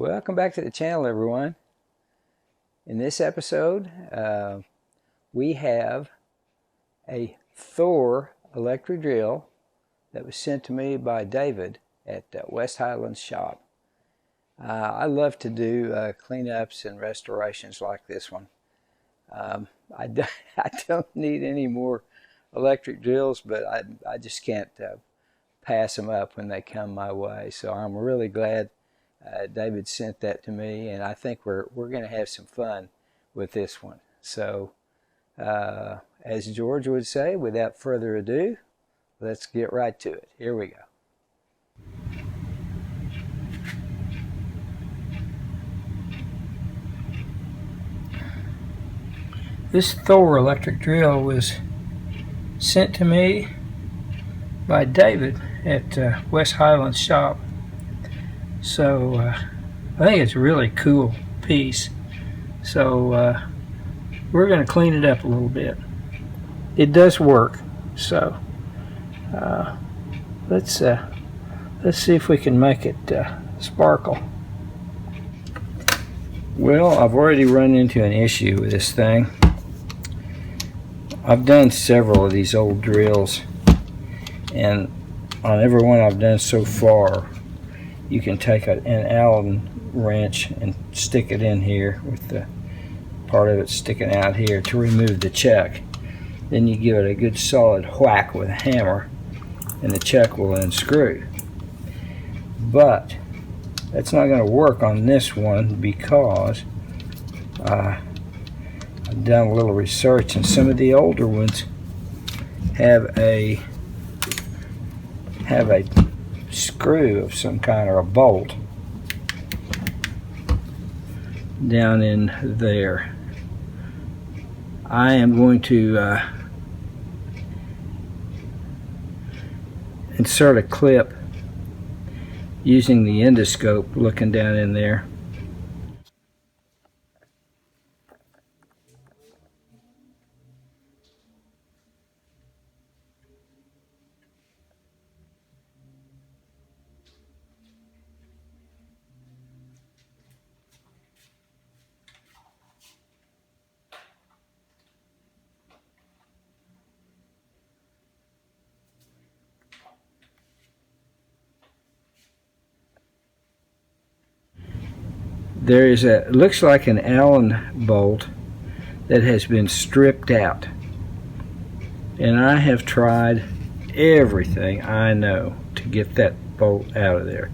Welcome back to the channel, everyone. In this episode, we have a Thor electric drill that was sent to me by David at West Highlands shop. I love to do cleanups and restorations like this one. I don't need any more electric drills, but I just can't pass them up when they come my way. So I'm really glad David sent that to me, and I think we're going to have some fun with this one. So as George would say, without further ado, let's get right to it. Here we go. This Thor electric drill was sent to me by David at West Highlands shop. So I think it's a really cool piece. So we're going to clean it up a little bit. It does work. So let's see if we can make it sparkle. Well, I've already run into an issue with this thing. I've done several of these old drills, and on every one I've done so far, you can take an Allen wrench and stick it in here with the part of it sticking out here to remove the chuck. Then you give it a good solid whack with a hammer and the chuck will unscrew. But that's not going to work on this one because I've done a little research, and some of the older ones have a screw of some kind, or a bolt down in there. I am going to insert a clip using the endoscope, looking down in there. There is looks like an Allen bolt that has been stripped out, and I have tried everything I know to get that bolt out of there.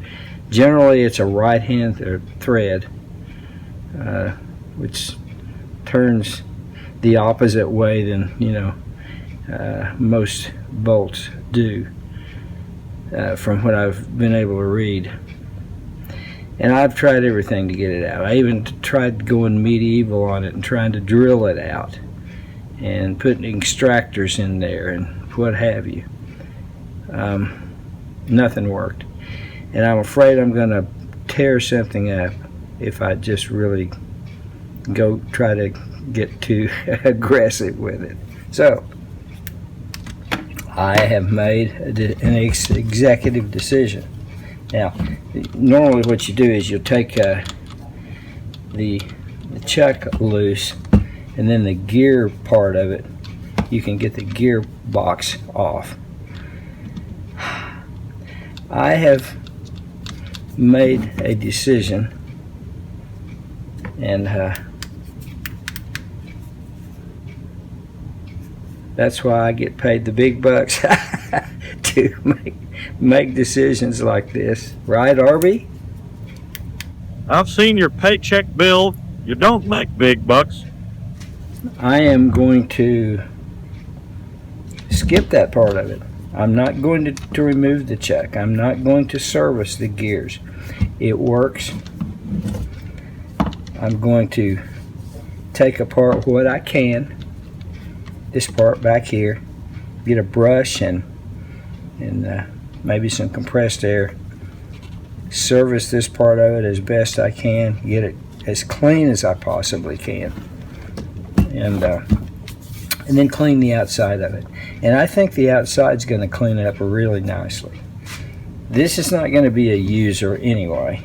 Generally it's a right hand thread which turns the opposite way than most bolts do, from what I've been able to read. And I've tried everything to get it out. I even tried going medieval on it and trying to drill it out and putting extractors in there and what have you. Nothing worked. And I'm afraid I'm going to tear something up if I just really go try to get too aggressive with it. So I have made an executive decision. Now, normally what you do is you'll take the chuck loose, and then the gear part of it, you can get the gear box off. I have made a decision, and that's why I get paid the big bucks to make decisions like this, right, Arby? I've seen your paycheck bill. You don't make big bucks. I am going to skip that part of it. I'm not going to remove the chuck. I'm not going to service the gears. It works. I'm going to take apart what I can, this part back here, get a brush and maybe some compressed air, service this part of it as best I can, get it as clean as I possibly can, and then clean the outside of it. And I think the outside's going to clean it up really nicely. This is not going to be a user anyway.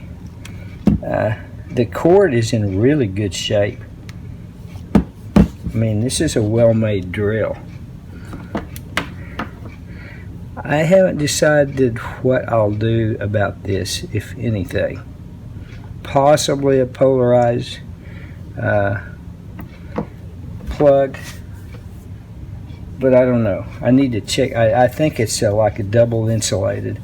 The cord is in really good shape. I mean, this is a well-made drill. I haven't decided what I'll do about this, if anything. Possibly a polarized plug, but I don't know. I need to check. I think it's like a double insulated,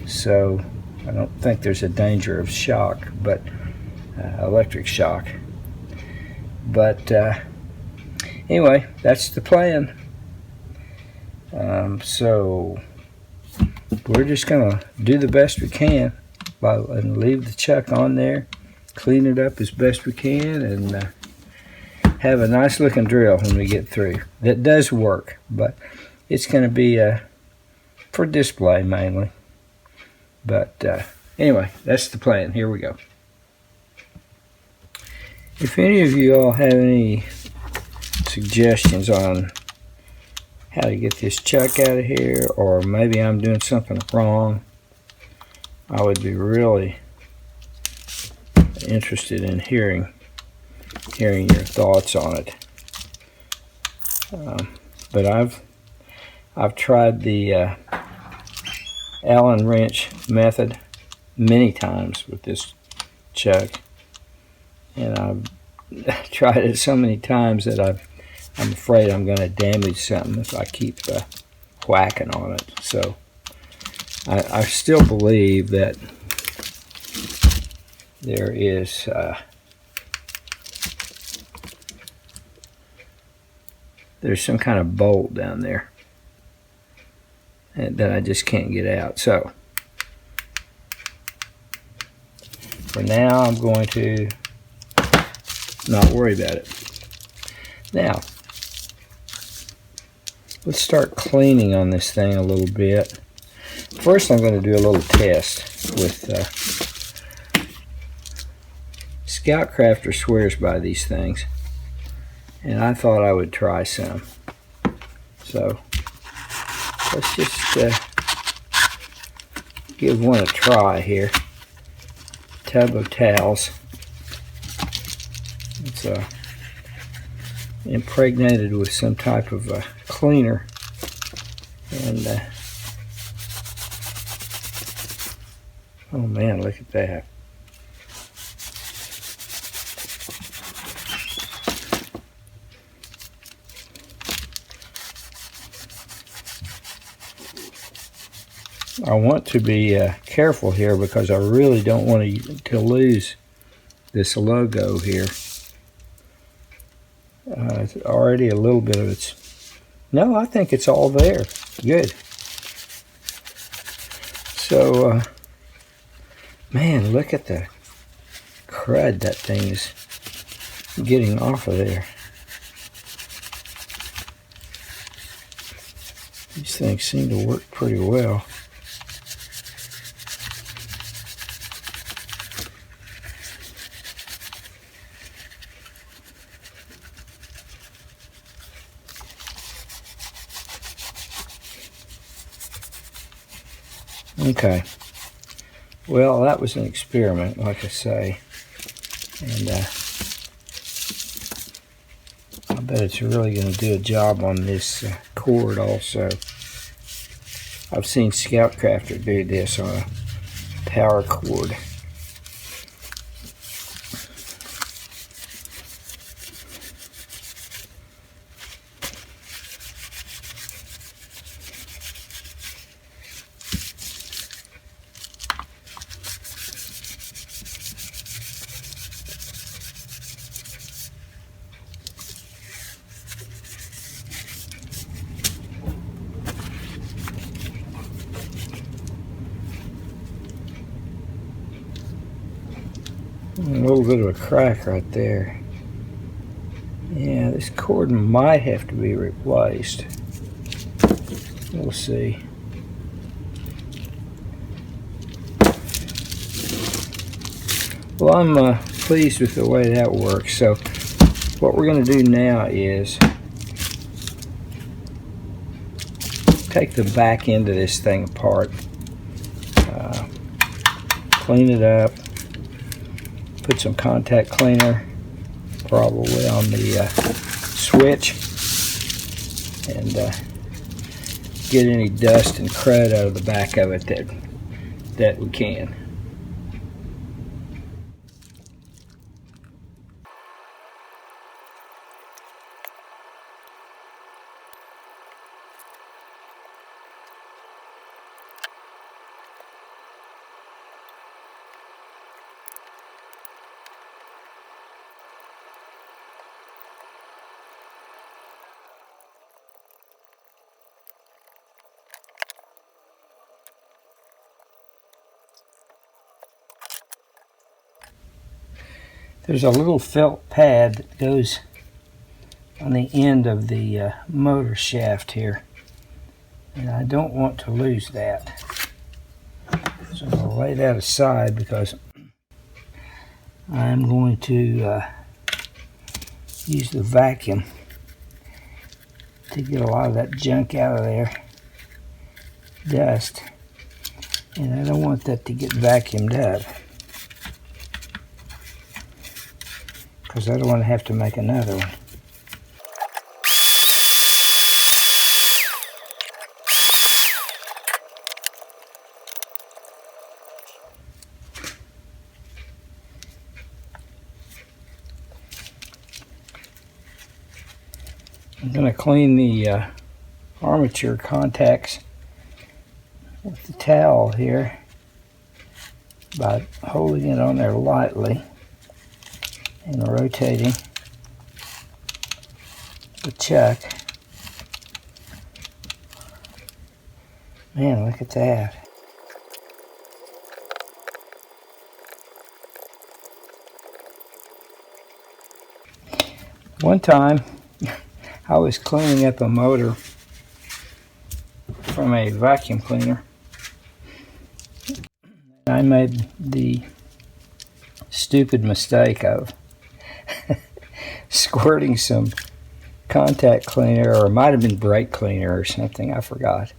so I don't think there's a danger of shock, but electric shock. But anyway, that's the plan. So we're just gonna do the best we can and leave the chuck on there, clean it up as best we can, and have a nice looking drill when we get through. That does work, but it's going to be for display mainly. But anyway, that's the plan. Here we go. If any of you all have any suggestions on how to get this chuck out of here, or maybe I'm doing something wrong, I would be really interested in hearing your thoughts on it. But I've tried the Allen wrench method many times with this chuck, and I've tried it so many times that I'm afraid I'm going to damage something if I keep whacking on it. So I still believe that there is there's some kind of bolt down there that I just can't get out. So for now, I'm going to not worry about it. Now, let's start cleaning on this thing a little bit. First, I'm going to do a little test with Scout Crafter swears by these things, and I thought I would try some. So let's just give one a try here. Tub of towels. It's impregnated with some type of cleaner, and oh man, look at that. I want to be careful here because I really don't want to lose this logo here. It's already a little bit of its... No, I think it's all there. Good. So, man, look at the crud that thing is getting off of there. These things seem to work pretty well. Okay, well, that was an experiment, like I say, and I bet it's really going to do a job on this cord also. I've seen Scout Crafter do this on a power cord. A little bit of a crack right there. Yeah, this cord might have to be replaced. We'll see. Well, I'm pleased with the way that works. So what we're going to do now is take the back end of this thing apart, clean it up, put some contact cleaner probably on the switch and get any dust and crud out of the back of it that we can. There's a little felt pad that goes on the end of the motor shaft here, and I don't want to lose that. So I'll lay that aside because I'm going to use the vacuum to get a lot of that junk out of there, dust, and I don't want that to get vacuumed up, because I don't want to have to make another one. I'm going to clean the armature contacts with the towel here by holding it on there lightly and rotating the chuck. Man, look at that. One time I was cleaning up a motor from a vacuum cleaner. I made the stupid mistake of squirting some contact cleaner, or it might have been brake cleaner or something, I forgot,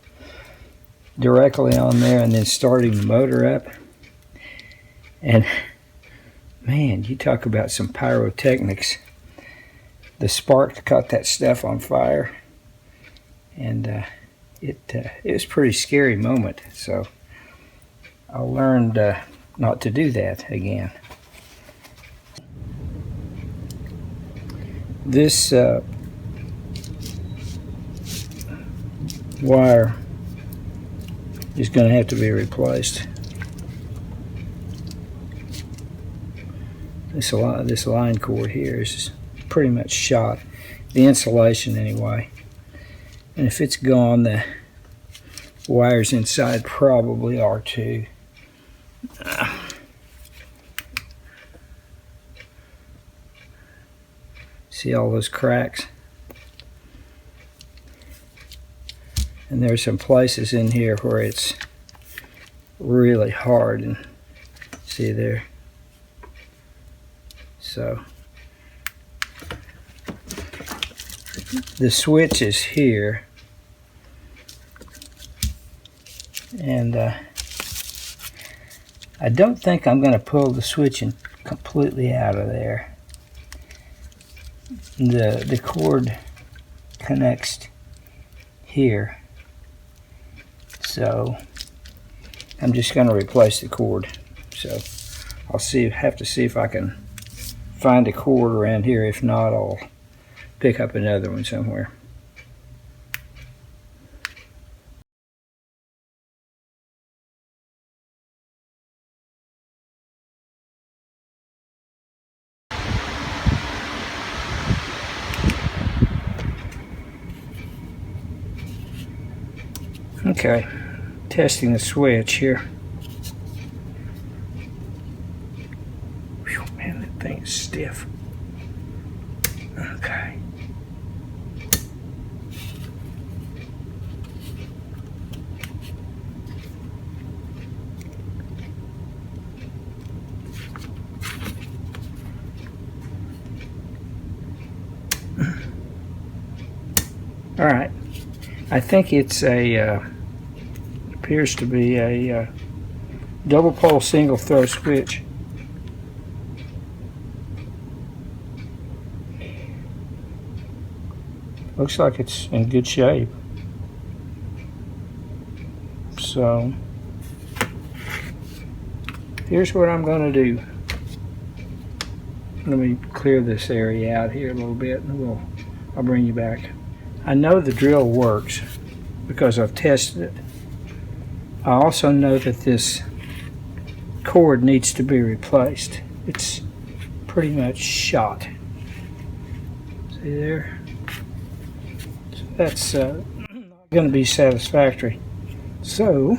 directly on there and then starting the motor up. And man, you talk about some pyrotechnics. The spark caught that stuff on fire, and it was a pretty scary moment. So I learned not to do that again. This wire is going to have to be replaced. This line cord here is pretty much shot, the insulation anyway, and if it's gone, the wires inside probably are too. See all those cracks? And there's some places in here where it's really hard, and see there. So the switch is here, and I don't think I'm going to pull the switch completely out of there. The cord connects here, so I'm just going to replace the cord. So I'll have to see if I can find a cord around here. If not, I'll pick up another one somewhere. Okay, testing the switch here. Whew, man, that thing is stiff. Okay. All right. I think it's appears to be a double pole single throw switch. Looks like it's in good shape. So here's what I'm going to do. Let me clear this area out here a little bit, and I'll bring you back. I know the drill works because I've tested it. I also know that this cord needs to be replaced. It's pretty much shot. See there? So that's not going to be satisfactory. So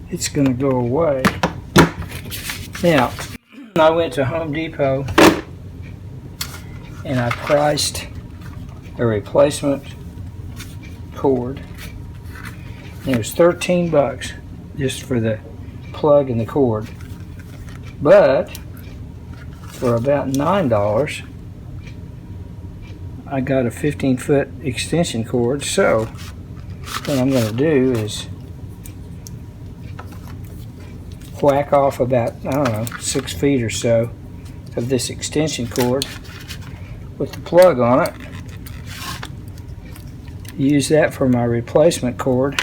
it's going to go away. Now, I went to Home Depot and I priced a replacement cord. And it was 13 bucks just for the plug and the cord. But for about $9, I got a 15-foot extension cord. So what I'm going to do is whack off about, I don't know, 6 feet or so of this extension cord with the plug on it. Use that for my replacement cord.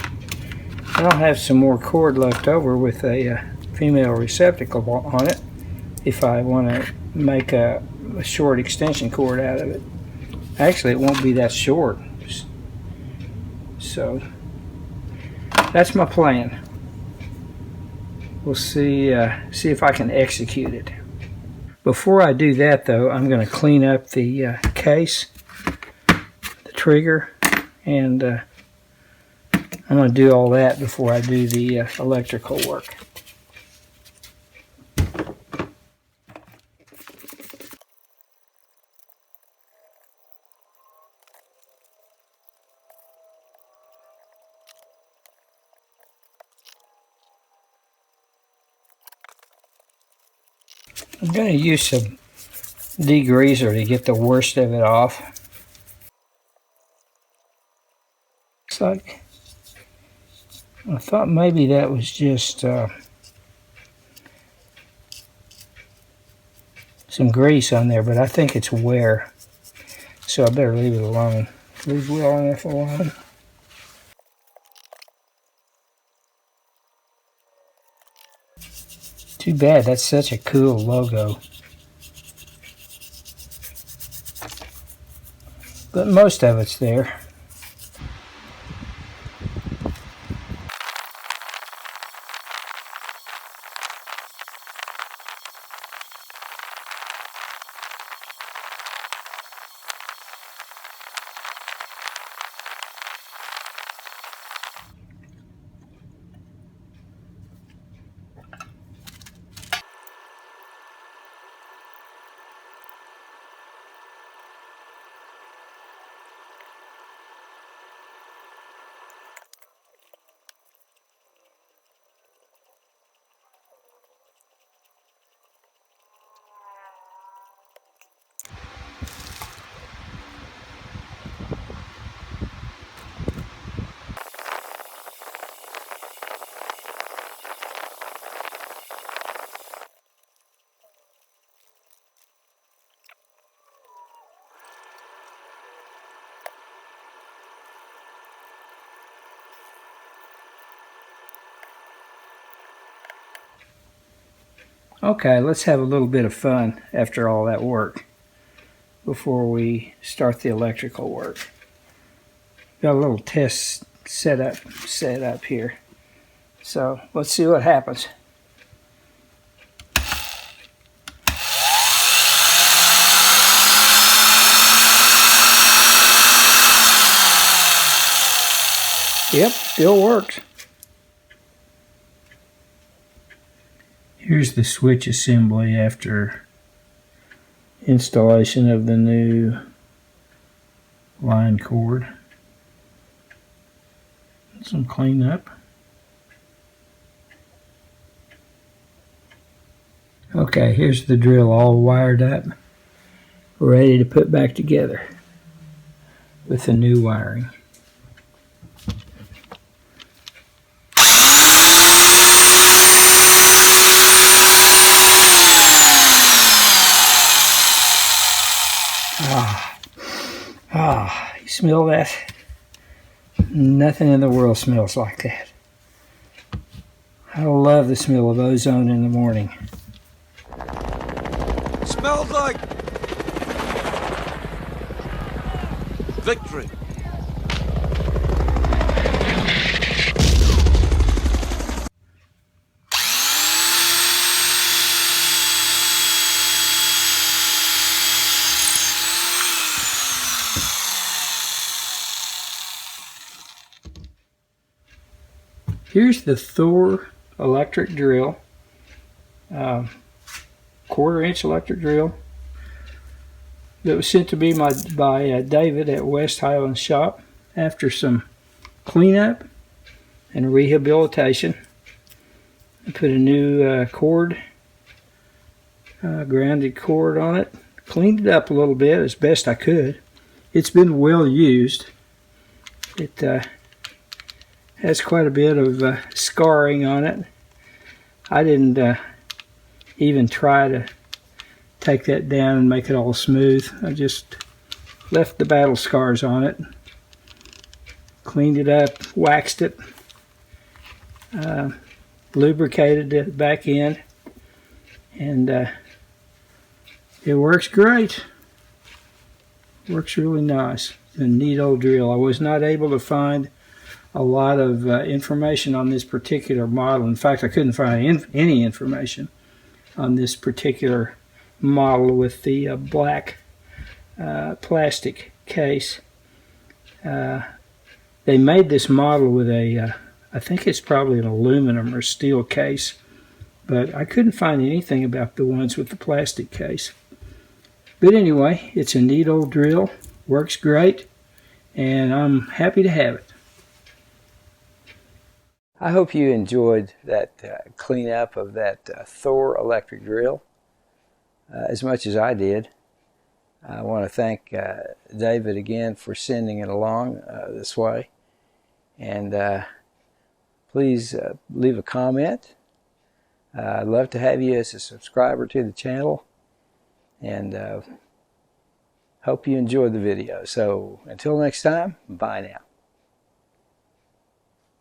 I'll have some more cord left over with a female receptacle on it if I want to make a short extension cord out of it. Actually, it won't be that short. So that's my plan. We'll see if I can execute it. Before I do that, though, I'm going to clean up the case, the trigger, and I'm going to do all that before I do the electrical work. I'm going to use some degreaser to get the worst of it off. Looks like I thought maybe that was just some grease on there, but I think it's wear. So I better leave it alone. Leave Will on there for a while. Too bad, that's such a cool logo. But most of it's there. Okay, let's have a little bit of fun after all that work before we start the electrical work. Got a little test set up here. So let's see what happens. Yep, still works. Here's the switch assembly after installation of the new line cord. Some cleanup. Okay, here's the drill all wired up, ready to put back together with the new wiring. Ah, you smell that? Nothing in the world smells like that. I love the smell of ozone in the morning. Smells like victory. Here's the Thor electric drill, quarter-inch electric drill that was sent to me by David at West Highland Shop after some cleanup and rehabilitation. I put a new cord, grounded cord on it, cleaned it up a little bit as best I could. It's been well used. It has quite a bit of scarring on it. I didn't even try to take that down and make it all smooth. I just left the battle scars on it, cleaned it up, waxed it, lubricated the back end, and it works great. Works really nice. It's a neat old drill. I was not able to find a lot of information on this particular model. In fact, I couldn't find any information on this particular model with the black plastic case. They made this model with a, I think it's probably an aluminum or steel case, but I couldn't find anything about the ones with the plastic case. But anyway, it's a neat old drill, works great, and I'm happy to have it. I hope you enjoyed that cleanup of that Thor electric drill as much as I did. I want to thank David again for sending it along this way. And please leave a comment. I'd love to have you as a subscriber to the channel. And hope you enjoyed the video. So until next time, bye now.